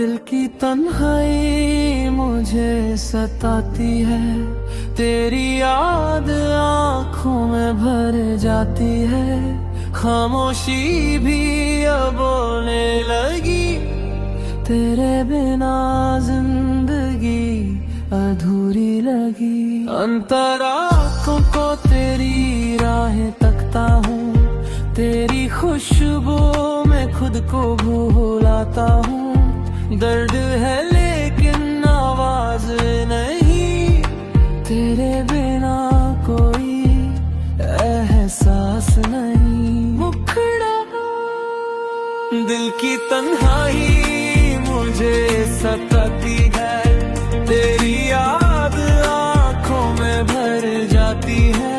दिल की तन्हाई मुझे सताती है, तेरी याद आँखों में भर जाती है। खामोशी भी अब बोलने लगी, तेरे बिना जिंदगी अधूरी लगी। अंतरात्मा को तेरी राहें तकता हूँ, तेरी खुशबू में खुद को भुलाता हूँ। दर्द है लेकिन आवाज नहीं, तेरे बिना कोई एहसास नहीं। मुखड़ा दिल की तन्हाई मुझे सताती है, तेरी याद आँखों में भर जाती है।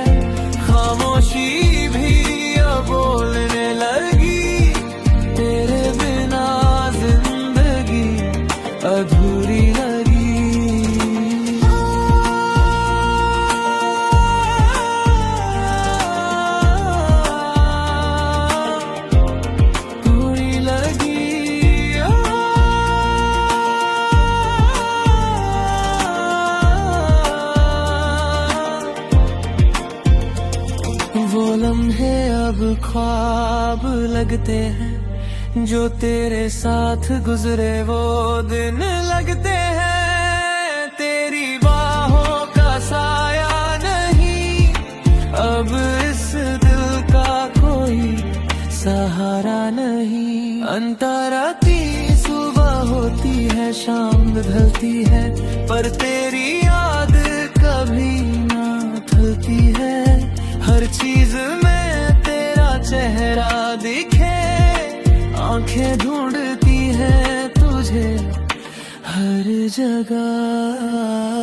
खामोशी भी अब बोलने लगी, तेरे बिना जिंदगी अधूरी लगी। अधूरी लगी। वो लम्हे अब ख्वाब लगते हैं, जो तेरे साथ गुजरे वो दिन लगते हैं। तेरी बाहों का साया नहीं, अब इस दिल का कोई सहारा नहीं। अंतराती सुबह होती है, शाम ढलती है, पर तेरी याद कभी ना ढलती है। हर चीज में तेरा चेहरा दिखे, आंखें ढूंढती है तुझे हर जगह।